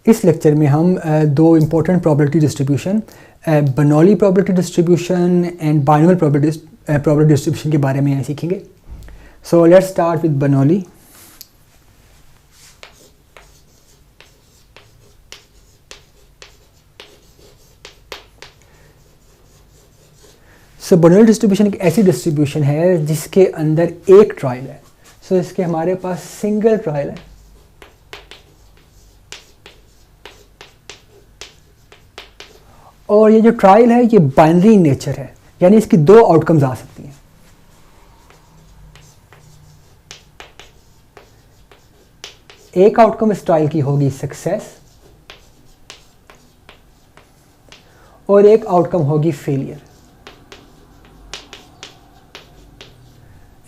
इस लेक्चर में हम दो important probability distribution, Bernoulli probability distribution and binomial probability distribution के बारे में सीखेंगे. So let's start with Bernoulli. So Bernoulli distribution एक ऐसी डिस्ट्रीब्यूशन है जिसके अंदर एक ट्रायल है. सो इसके हमारे पास सिंगल ट्रायल है. और ये जो ट्रायल है ये बाइनरी इन नेचर है, यानी इसकी दो आउटकम्स आ सकती हैं. एक आउटकम इस ट्रायल की होगी सक्सेस और एक आउटकम होगी फेलियर.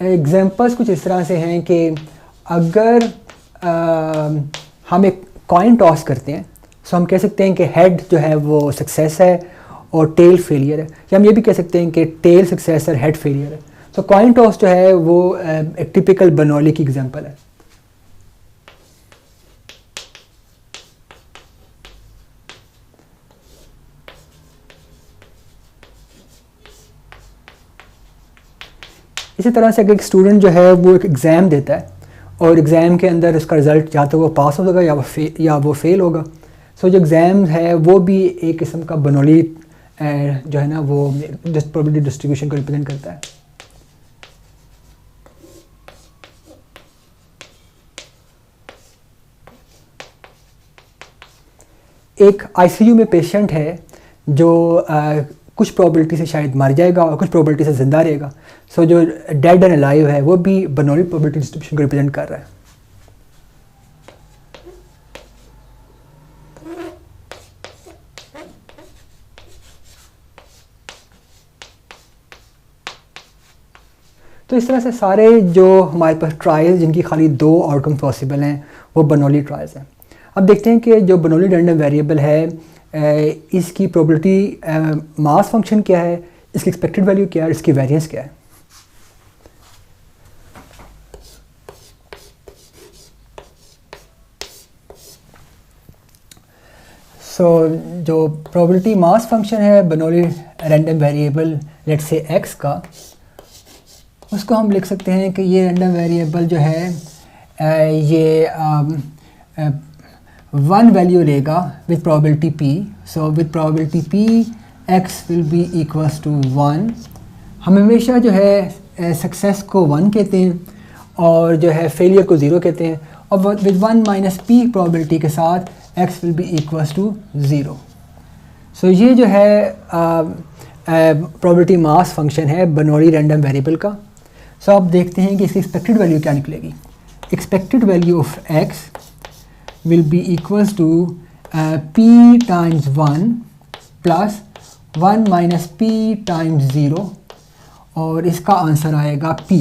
एग्जांपल्स कुछ इस तरह से हैं कि अगर हम एक कॉइन टॉस करते हैं तो हम कह सकते हैं कि हेड जो है वो सक्सेस है और टेल फेलियर है, या हम ये भी कह सकते हैं कि टेल सक्सेस और हेड फेलियर है. तो कॉइन टॉस जो है वो एक टिपिकल बर्नौली की एग्जांपल है. इसी तरह से अगर एक स्टूडेंट जो है वो एक एग्ज़ाम देता है और एग्ज़ाम के अंदर उसका रिज़ल्ट या तो वो पास होगा या वो फेल होगा. सो जो एग्ज़ाम है वो भी एक किस्म का बर्नौली जो है ना वो प्रोबेबिलिटी डिस्ट्रीब्यूशन को रिप्रेजेंट करता है. एक आईसीयू में पेशेंट है जो कुछ प्रोबेबिलिटी से शायद मर जाएगा और कुछ प्रोबेबिलिटी से ज़िंदा रहेगा. सो जो डेड एंड अलाइव है वो भी बर्नौली प्रोबेबिलिटी डिस्ट्रीब्यूशन को रिप्रेजेंट कर रहा है. तो इस तरह से सारे जो हमारे पास ट्रायल्स जिनकी खाली दो आउटकम पॉसिबल हैं वो बर्नौली ट्रायल्स हैं. अब देखते हैं कि जो बर्नौली रैंडम वेरिएबल है इसकी प्रोबेबिलिटी मास फंक्शन क्या है, इसकी एक्सपेक्टेड वैल्यू क्या है, इसकी वेरिएंस क्या है. सो जो प्रोबेबिलिटी मास फंक्शन है Bernoulli random variable let's say x का, उसको हम लिख सकते हैं कि ये रैंडम वेरिएबल जो है ये वन वैल्यू लेगा with probability p. So with probability p x will be equals to 1. हम हमेशा जो है सक्सेस को 1 कहते हैं और जो है फेलियर को 0 कहते हैं, और विद 1 माइनस p प्रोबेबिलिटी के साथ x will be equals to 0. So ये जो है प्रोबेबिलिटी मास फंक्शन है बर्नौली रैंडम वेरिएबल का. सो अब देखते हैं कि इसकी एक्सपेक्टेड वैल्यू क्या निकलेगी. Expected value of x will be equals to p times 1 plus 1 minus p times 0 और इसका आंसर आएगा p.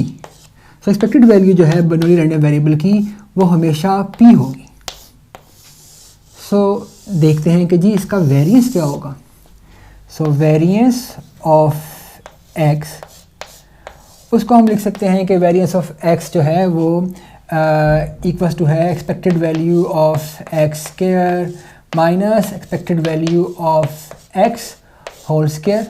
सो एक्सपेक्टेड वैल्यू जो है बर्नौली रैंडम वेरिएबल की वो हमेशा p होगी. सो देखते हैं कि जी इसका वेरिएंस क्या होगा. सो वेरिएंस ऑफ x, उसको हम लिख सकते हैं कि वेरिएंस ऑफ x जो है वो इक्वल्स टू है expected value of x square minus expected value of x whole square.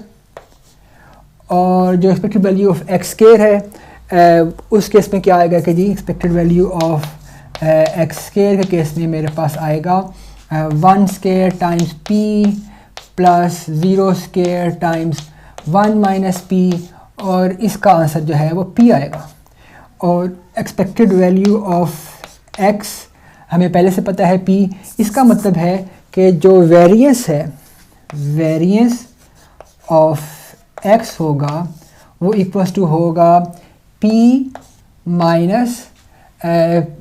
और जो expected value of x square है उस केस में क्या आएगा कि जी expected value of x square के केस में मेरे पास आएगा 1 square times p plus 0 square times 1 minus p, और इसका आंसर जो है वो p आएगा. और एक्सपेक्टेड वैल्यू ऑफ x हमें पहले से पता है p. इसका मतलब है कि जो वेरिएंस है, वेरिएंस ऑफ x होगा वो इक्वल्स टू होगा p minus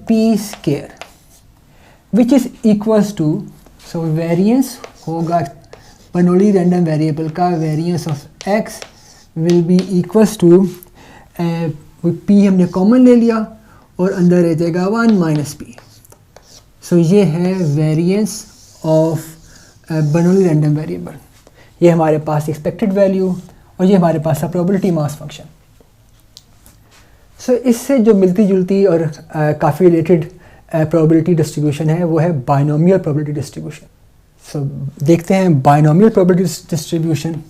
p square which is equals to, so variance होगा बर्नौली रैंडम वेरिएबल का variance of x will be equals to p हमने कॉमन ले लिया और अंदर रह जाएगा 1 माइनस p. सो ये है variance of Bernoulli random variable. ये हमारे पास एक्सपेक्टेड वैल्यू और ये हमारे पास प्रोबेबिलिटी मास फंक्शन. सो इससे जो मिलती जुलती और काफ़ी रिलेटेड प्रोबेबिलिटी डिस्ट्रीब्यूशन है वो है बाइनोमियल प्रोबेबिलिटी डिस्ट्रीब्यूशन। सो देखते हैं बाइनोमियल प्रोबेबिलिटी डिस्ट्रीब्यूशन।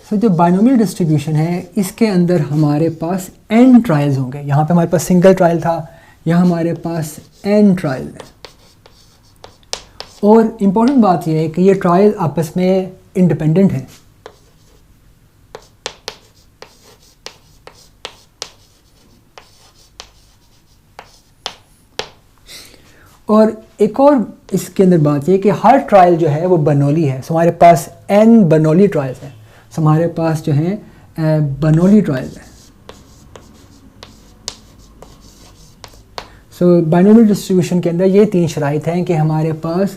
तो जो बाइनोमियल डिस्ट्रीब्यूशन है इसके अंदर हमारे पास n ट्रायल्स होंगे। यहाँ पे हमारे पास सिंगल ट्रायल था, यहाँ हमारे पास n ट्रायल है। और इम्पोर्टेंट बात यह है कि ये ट्रायल आपस में इंडिपेंडेंट हैं। और एक और इसके अंदर बात यह कि हर ट्रायल जो है वो बर्नौली है। सो हमारे पास n बर्नौली ट्रायल्स हैं। सो हमारे पास जो है बर्नौली ट्रायल्स है। सो बाइनोमियल डिस्ट्रीब्यूशन के अंदर ये 3 शराइत हैं कि हमारे पास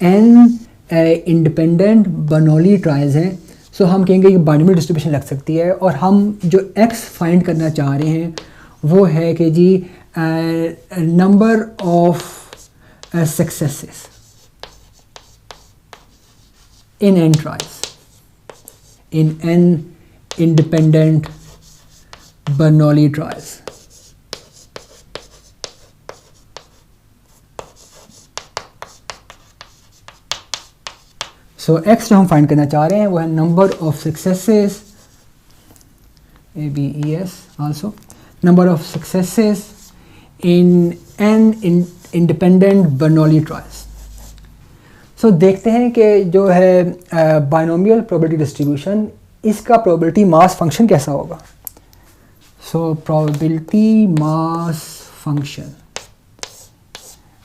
n इंडिपेंडेंट बर्नौली ट्रायल्स हैं। सो हम कहेंगे कि बाइनोमियल डिस्ट्रीब्यूशन लग सकती है। और हम जो x फाइंड करना चाह रहे हैं वो है कि जी number of successes in n trials in n independent Bernoulli trials। So x जो हम फाइंड करना चाह रहे हैं वो है number of successes ABES also number of successes in n independent Bernoulli trials। सो देखते हैं कि जो है बाइनोमियल प्रोबेबिलिटी डिस्ट्रीब्यूशन इसका प्रोबेबिलिटी मास फंक्शन कैसा होगा। So probability mass function,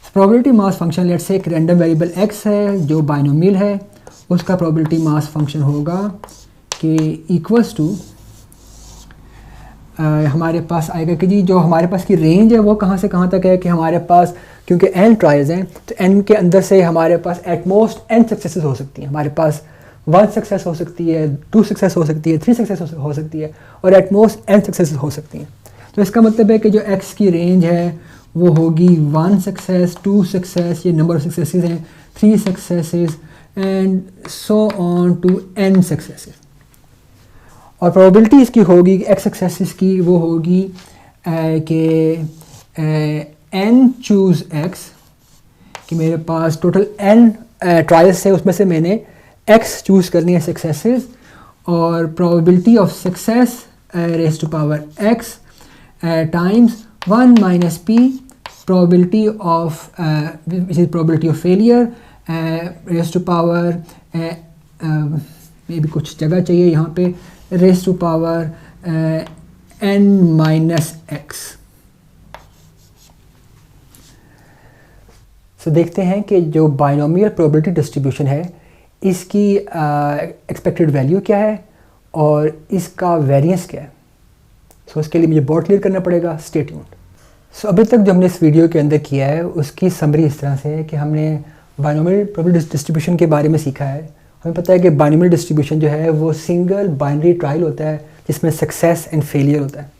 probability mass function let's say एक रैंडम वेरिएबल x है जो बाइनोमियल है, उसका प्रोबेबिलिटी मास फंक्शन होगा कि इक्वल्स टू हमारे पास आएगा कि जी जो हमारे पास की रेंज है वो कहाँ से कहाँ तक है कि हमारे पास क्योंकि n ट्रायल्स हैं तो n के अंदर से हमारे पास एट मोस्ट n सक्सेसेस हो सकती हैं। हमारे पास 1 सक्सेस हो सकती है, 2 सक्सेस हो सकती है, 3 सक्सेस हो सकती है और एट मोस्ट n सक्सेस हो सकती हैं। तो इसका मतलब है कि जो x की रेंज है वो होगी 1 सक्सेस, 2 सक्सेस, ये नंबर ऑफ सक्सेसेस हैं, 3 successes and so on to n successes. और प्रोबेबिलिटी इसकी होगी x सक्सेसेस की वो होगी कि n चूज़ x कि मेरे पास टोटल n ट्रायल्स है उसमें से मैंने x चूज़ करनी है सक्सेसेस और probability of success raise to power x times 1 minus p probability of which is probability of failure raise to power मे भी कुछ जगह चाहिए यहाँ पे raise to power n minus x। So देखते हैं कि जो बाइनोमियल प्रोबेबिलिटी डिस्ट्रीब्यूशन है इसकी एक्सपेक्टेड वैल्यू क्या है और इसका वेरिएंस क्या है। सो इसके लिए मुझे बोर्ड क्लियर करना पड़ेगा, स्टे ट्यून्ड। सो अभी तक जो हमने इस वीडियो के अंदर किया है उसकी समरी इस तरह से है कि हमने बाइनोमियल प्रोबेबिलिटी डिस्ट्रीब्यूशन के बारे में सीखा है। हमें पता है कि बाइनोमियल डिस्ट्रीब्यूशन जो है वो सिंगल बाइनरी ट्रायल होता है जिसमें सक्सेस एंड फेलियर होता है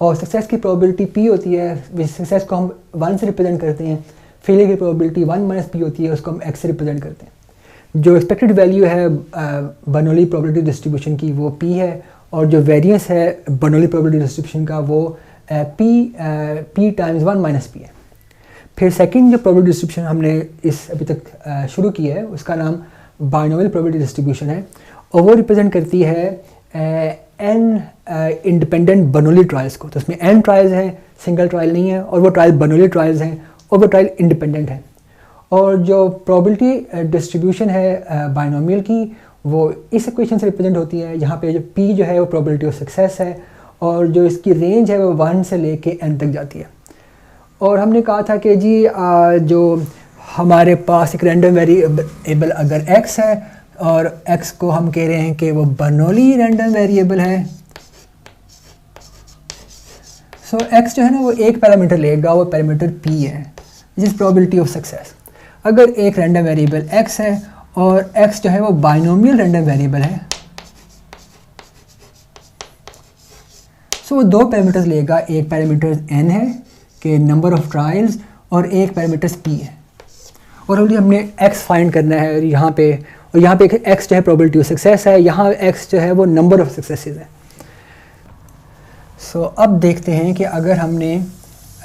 और सक्सेस की प्रोबेबिलिटी p होती है, सक्सेस को हम 1 से रिप्रेजेंट करते हैं, फेलियर की प्रोबेबिलिटी 1 माइनस p होती है, उसको हम x से रिप्रेजेंट करते हैं। जो एक्सपेक्टेड वैल्यू है बर्नौली प्रोबेबिलिटी डिस्ट्रीब्यूशन की वो p है और जो वेरिएंस है बर्नौली प्रोबेबिलिटी डिस्ट्रीब्यूशन का वो p टाइम्स 1 माइनस p है। फिर सेकंड जो प्रोबेबिलिटी डिस्ट्रीब्यूशन हमने इस अभी तक शुरू की है उसका नाम बाइनोमियल प्रोबेबिलिटी डिस्ट्रीब्यूशन है और वो रिप्रेजेंट करती है n इंडिपेंडेंट बर्नौली ट्रायल्स को। तो उसमें n ट्रायल्स हैं, सिंगल ट्रायल नहीं है और वो ट्रायल बर्नौली ट्रायल्स हैं और वो ट्रायल इंडिपेंडेंट है। और जो प्रोबेबिलिटी डिस्ट्रीब्यूशन है बाइनोमियल की वो इस इक्वेशन से रिप्रेजेंट होती है जहाँ पे जो p जो है वो प्रोबेबिलिटी ऑफ सक्सेस है और जो इसकी रेंज है वो 1 से लेके n तक जाती है। और हमने कहा था कि जी जो हमारे पास एक रैंडम वेरिएबल अगर x है और x को हम कह रहे हैं कि वो बर्नौली रैंडम वेरिएबल है। सो x जो है ना वो एक पैरामीटर लेगा, वो पैरामीटर p है जिस प्रोबेबिलिटी ऑफ सक्सेस। अगर एक रैंडम वेरिएबल x है और x जो है वो बाइनोमियल रैंडम वेरिएबल है सो वो 2 पैरामीटर्स लेगा, एक पैरामीटर n है कि नंबर ऑफ ट्रायल्स और एक पैरामीटर्स p है। और अभी हमने x फाइंड करना है और यहाँ पे और यहाँ पे एक x जो है प्रोबेबिलिटी ऑफ सक्सेस है, यहाँ x जो है वो नंबर ऑफ सक्सेसेस है। सो अब देखते हैं कि अगर हमने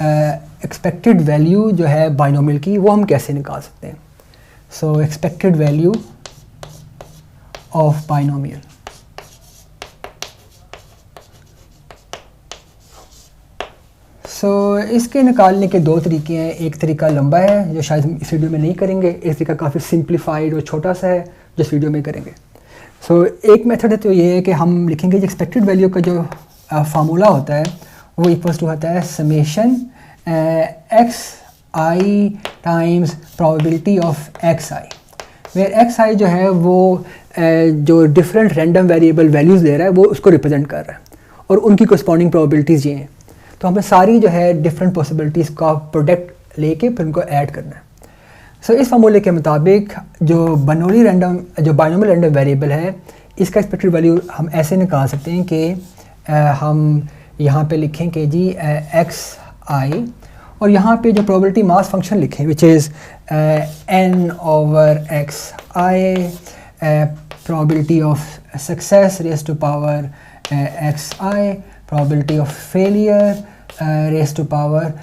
एक्सपेक्टेड वैल्यू जो है बाइनोमियल की वो हम कैसे निकाल सकते हैं। So expected value of binomial, so इसके निकालने के दो तरीके हैं। एक तरीका लंबा है जो शायद हम इस वीडियो में नहीं करेंगे, एक तरीका काफ़ी सिंप्लीफाइड और छोटा सा है जो इस वीडियो में करेंगे। सो एक मेथड है तो ये है कि हम लिखेंगे कि एक्सपेक्टेड वैल्यू का जो फार्मूला होता है वो इक्वल्स टू होता है summation x i times probability of x i, where x i जो है वो जो डिफरेंट रैंडम वेरिएबल वैल्यूज़ दे रहा है वो उसको रिप्रेजेंट कर रहा है और उनकी कॉरस्पॉन्डिंग प्रोबेबिलिटीज़ ये हैं। तो हमें सारी जो है डिफरेंट पॉसिबिलिटीज़ का प्रोडक्ट लेके फिर उनको ऐड करना है। सो इस फार्मूले के मुताबिक जो बाइनोमियल रैंडम वेरिएबल है इसका एक्सपेक्टेड वैल्यू हम ऐसे निकाल सकते हैं कि हम यहाँ पे लिखें कि जी एक्स आई और यहाँ पे जो प्रोबेबिलिटी मास फंक्शन लिखें which is n over x i, probability of success raise to power x i, probability of failure raise to power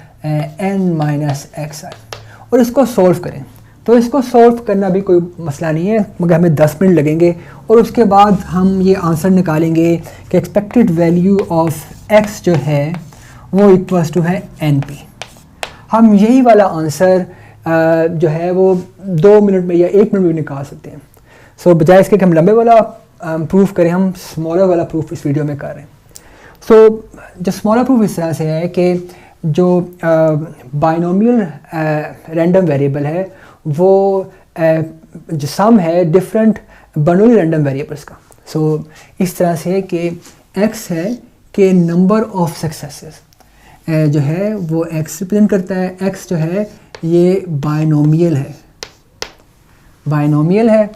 n minus x i, और इसको सॉल्व करें। तो इसको सॉल्व करना भी कोई मसला नहीं है, मगर हमें 10 मिनट लगेंगे और उसके बाद हम ये आंसर निकालेंगे कि एक्सपेक्टेड वैल्यू ऑफ x जो है वो इक्वल्स टू है NP। हम यही वाला आंसर जो है वो 2 मिनट में या 1 मिनट में निकाल सकते हैं। सो बजाय इसके कि हम लंबे वाला प्रूफ करें, हम स्मॉलर वाला प्रूफ इस वीडियो में कर रहे हैं। सो जो स्मॉलर प्रूफ इस तरह से है कि जो बाइनोमियल रैंडम वेरिएबल है वो जो सम है डिफरेंट बाइनोमियल रैंडम वेरिएबल्स का। सो इस तरह से कि x है कि नंबर ऑफ सक्सेसेस जो है वो x रिप्रेजेंट करता है। x जो है ये बाइनोमियल है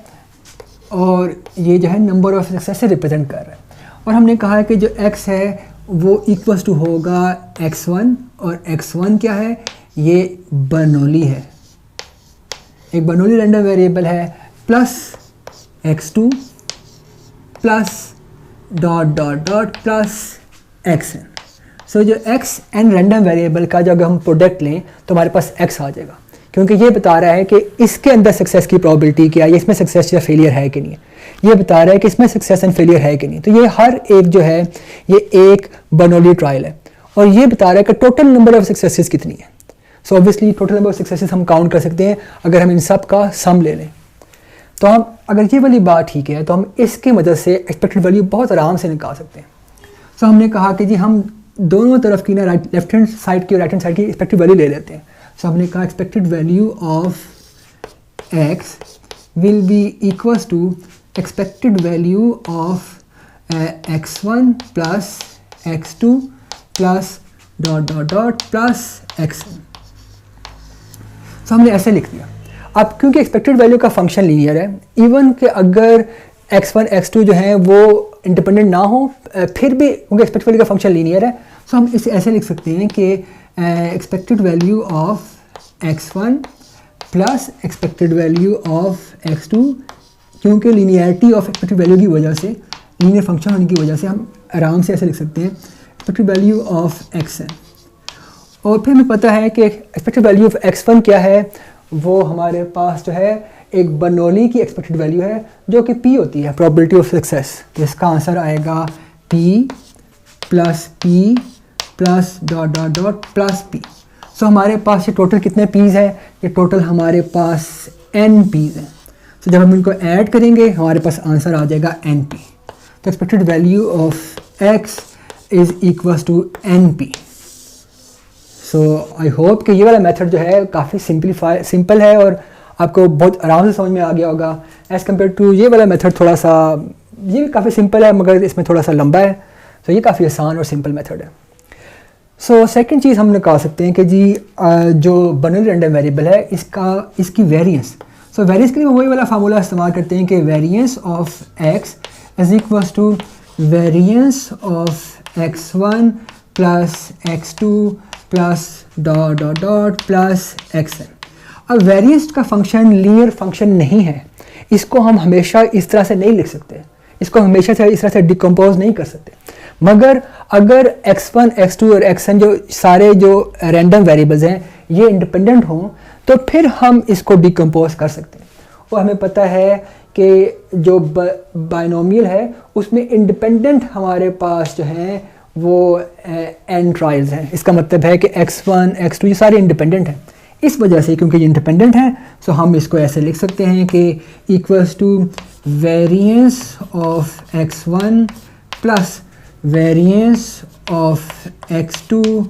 और ये जो है नंबर ऑफ सक्सेसेस रिप्रेजेंट कर रहा है। और हमने कहा है कि जो x है वो इक्वल्स टू होगा x1, और x1 क्या है, ये बर्नौली है, एक बर्नौली रैंडम वेरिएबल है, plus x2 plus dot dot dot plus xn। सो जो xn रैंडम वेरिएबल का जो अगर हम प्रोडक्ट लें तो हमारे पास x आ जाएगा, क्योंकि ये बता रहा है कि इसके अंदर सक्सेस की प्रोबेबिलिटी क्या है, ये इसमें सक्सेस या फेलियर है कि नहीं, ये बता रहा है कि इसमें सक्सेस एंड फेलियर है कि नहीं। तो ये हर एक जो है ये एक बर्नौली ट्रायल है और ये बता रहा है कि टोटल नंबर ऑफ सक्सेसेस कितनी है। So obviously total number of successes हम काउंट कर सकते हैं अगर हम इन सब का सम ले लें। तो हम अगर ये वाली बात ठीक है तो हम इसकी मदद से एक्सपेक्टेड वैल्यू बहुत आराम से निकाल सकते हैं। सो हमने कहा कि जी हम दोनों तरफ की ना लेफ्ट हैंड साइड की और राइट हैंड साइड की एक्सपेक्टेड वैल्यू ले लेते हैं। सो हमने कहा expected value of x will be equals to expected value of x1 plus x2 plus dot dot dot plus xn। So हमने ऐसे लिख दिया। अब क्योंकि एक्सपेक्टेड वैल्यू का फंक्शन लीनियर है, इवन कि अगर x1 x2 जो है वो इंडिपेंडेंट ना हो फिर भी क्योंकि एक्सपेक्टेड वैल्यू का फंक्शन लीनियर है, सो हम इसे ऐसे लिख सकते हैं कि expected value of x1 plus expected value of x2, क्योंकि लीनियरिटी ऑफ एक्सपेक्टेड वैल्यू की वजह से, लीनियर फंक्शन होने की वजह से हम आराम से ऐसे लिख सकते हैं एक्सपेक्टेड वैल्यू ऑफ xn। और फिर हमें पता है कि एक्सपेक्टेड वैल्यू ऑफ x1 क्या है, वो हमारे पास जो है एक बर्नौली की एक्सपेक्टेड वैल्यू है जो कि p होती है, प्रोबेबिलिटी ऑफ सक्सेस। तो इसका आंसर आएगा p plus dot dot dot plus p। सो हमारे पास ये टोटल कितने p's है, ये टोटल हमारे पास n p's हैं। तो जब हम इनको ऐड करेंगे हमारे पास आंसर आ जाएगा np। तो expected value of x is equals to np। So I hope कि ये वाला मेथड जो है काफ़ी सिंपल है और आपको बहुत आराम से समझ में आ गया होगा एज़ कम्पेयर टू ये वाला मेथड। थोड़ा सा ये भी काफ़ी सिंपल है मगर इसमें थोड़ा सा लंबा है, तो ये काफ़ी आसान और सिंपल मेथड है। सो सेकंड चीज़ हम निकाल सकते हैं कि जी जो बर्नौली रैंडम वेरिएबल है इसकी वेरिएंस। सो वेरिएंस के लिए वही वाला फार्मूला इस्तेमाल करते हैं कि variance of x is equals to variance of x1 plus x2 plus dot dot dot plus xn। अब वेरिएंस का फंक्शन लीनियर फंक्शन नहीं है, इसको हम हमेशा इस तरह से नहीं लिख सकते, इसको हमेशा से इस तरह से डिकम्पोज नहीं कर सकते। मगर अगर x1, x2 और xn जो सारे जो रैंडम वेरिएबल्स हैं ये इंडिपेंडेंट हों तो फिर हम इसको डिकम्पोज कर सकते हैं। और हमें पता है कि जो बाइनोमियल है उसमें इंडिपेंडेंट हमारे पास जो हैं वो n ट्रायल्स हैं। इसका मतलब है कि x1, x2 ये सारे इंडिपेंडेंट हैं। इस वजह से क्योंकि ये इंडिपेंडेंट हैं सो हम इसको ऐसे लिख सकते हैं कि equals to variance of x1 plus variance of x2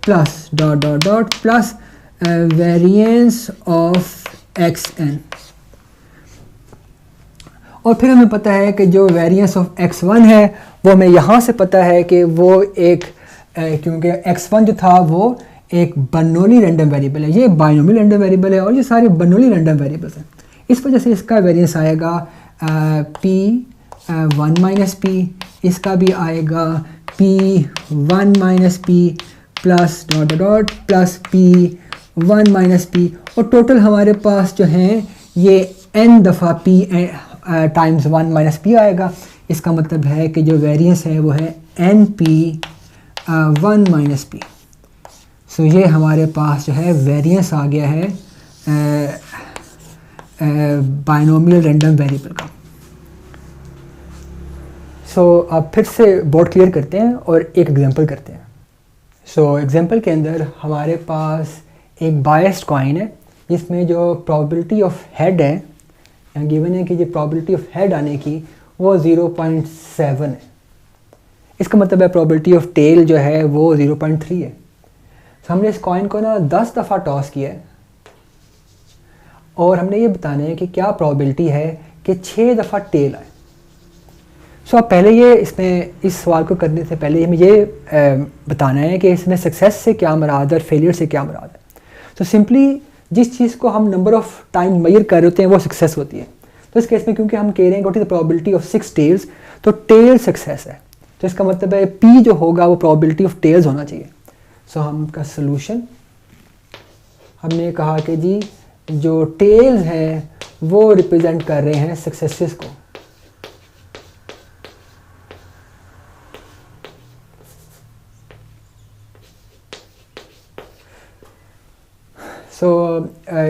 plus dot dot dot plus variance of xn। और फिर हमें पता है कि जो वेरिएंस ऑफ x1 है वो हमें यहाँ से पता है कि वो एक क्योंकि x1 जो था वो एक बर्नौली रैंडम वेरिएबल है, ये बाइनोमियल रैंडम वेरिएबल है और ये सारे बर्नौली रैंडम वेरिएबल्स हैं। इस वजह से इसका वेरिएंस आएगा p1 माइनस पी, इसका भी आएगा p1 minus P plus dot dot plus p1 minus P. और टोटल हमारे पास जो हैं ये n दफ़ा p टाइम्स 1 माइनस पी आएगा। इसका मतलब है कि जो वेरिएंस है वो है np1 माइनस पी। सो ये हमारे पास जो है वेरिएंस आ गया है बाइनोमियल रैंडम वेरिएबल का। सो अब फिर से बोर्ड क्लियर करते हैं और एक एग्जांपल करते हैं। सो एग्जांपल के अंदर हमारे पास एक बायस्ड कॉइन है जिसमें जो प्रोबेबिलिटी ऑफ हेड है, यहाँ गिवन है कि जो प्रोबेबिलिटी ऑफ हेड आने की वो 0.7 है। इसका मतलब है प्रोबेबिलिटी ऑफ टेल जो है वो 0.3 है। तो हमने इस कॉइन को ना 10 दफ़ा टॉस किया है और हमने ये बताना है कि क्या प्रोबेबिलिटी है कि 6 दफ़ा टेल आए। सो अब पहले ये इसमें इस सवाल को करने से पहले हमें ये बताना है कि इसमें सक्सेस से क्या मुराद है और फेलियर से क्या मुराद है। तो सिंपली जिस चीज़ को हम नंबर ऑफ़ टाइम मेजर कर रहे होते हैं वो सक्सेस होती है। तो इस केस में क्योंकि हम कह रहे हैं what is the probability of 6 tails, तो टेल सक्सेस है। तो इसका मतलब है P जो होगा वो प्रोबेबिलिटी ऑफ टेल्स होना चाहिए। सो हमका सलूशन हमने कहा कि जी जो टेल्स हैं वो रिप्रेजेंट कर रहे हैं सक्सेसेस को।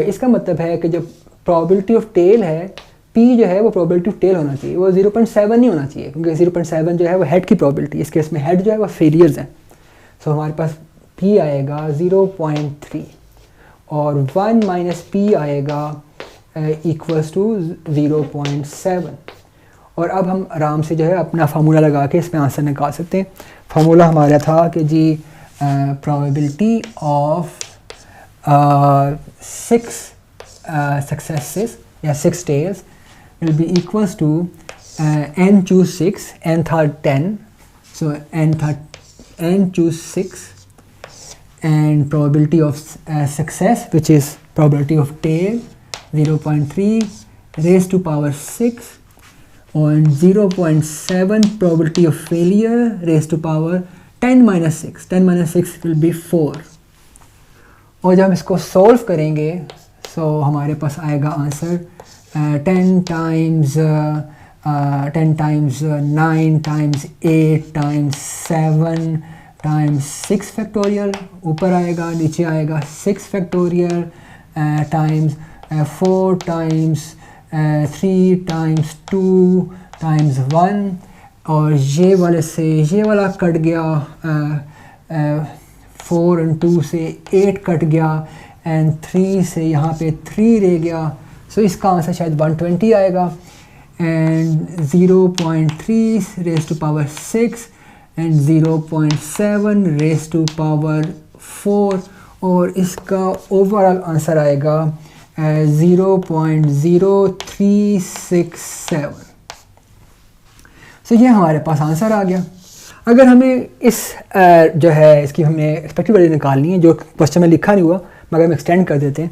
इसका मतलब है कि जो प्रोबेबिलिटी ऑफ टेल है P जो है वो प्रोबेबिलिटी ऑफ टेल होना चाहिए, वो 0.7 नहीं होना चाहिए क्योंकि 0.7 जो है वो हेड की प्रोबेबिलिटी, इस केस में हेड जो है वो फेलियर्स हैं। सो हमारे पास P आएगा 0.3 और 1 माइनस P आएगा इक्वल्स टू 0.7। और अब हम आराम से जो है अपना फार्मूला लगा के इसमें आंसर निकाल सकते हैं। फार्मूला हमारा था कि जी प्रोबेबिलिटी ऑफ 6 सक्सेसेस या 6 tales will be equals to n choose 6, n था 10, so n choose 6 and probability of success which is probability of tail 0.3 raised to power 6 and 0.7 probability of failure raised to power 10 minus 6. 10 minus 6 will be 4। और जब हम इसको solve करेंगे सो हमारे पास आएगा answer 10 times 9 times 8 times 7 times 6 factorial, ऊपर आएगा नीचे आएगा 6 factorial times 4 times 3 times 2 times 1 और ये वाले से ये वाला कट गया 4 and 2 से 8 कट गया एंड 3 से यहाँ पे 3 रह गया। सो इसका आंसर शायद 120 आएगा and 0.3 raise to power 6 and 0.7 raise to power 4 और इसका ओवरऑल आंसर आएगा 0.0367। सो ये हमारे पास आंसर आ गया। अगर हमें इस जो है इसकी हमें एक्सपेक्टेड वैल्यू निकालनी है, जो क्वेश्चन में लिखा नहीं हुआ मगर हम एक्सटेंड कर देते हैं,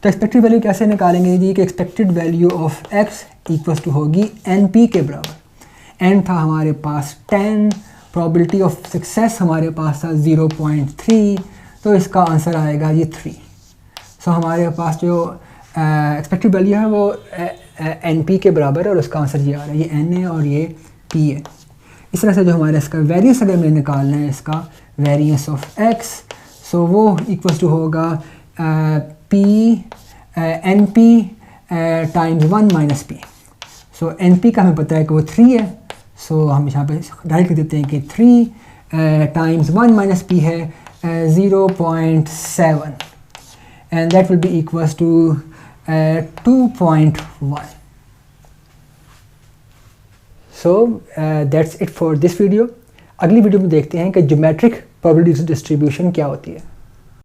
तो एक्सपेक्टेड वैल्यू कैसे निकालेंगे जी कि expected value of x equals to होगी NP के बराबर। n था हमारे पास 10, प्रोबेबिलिटी ऑफ सक्सेस हमारे पास था 0.3, तो इसका आंसर आएगा ये 3। सो हमारे पास जो एक्सपेक्टेड वैल्यू है वो एन पी के बराबर है और उसका आंसर ये आ रहा है, ये एन है और ये पी है। इस तरह से जो हमारा इसका वेरियंस अगर हमें निकालना है, इसका वेरियंस ऑफ एक्स, सो वो इक्वल्स टू होगा p n p times 1 minus p. So n p का हमें पता है कि वो 3 है, सो हम यहाँ पे डायरेक्ट लिख देते हैं कि 3 टाइम्स 1 माइनस पी है 0.7 and that will be equals to 2.1. So that's it for this video. अगली वीडियो में देखते हैं कि ज्योमेट्रिक प्रोबेबिलिटी डिस्ट्रीब्यूशन क्या होती है।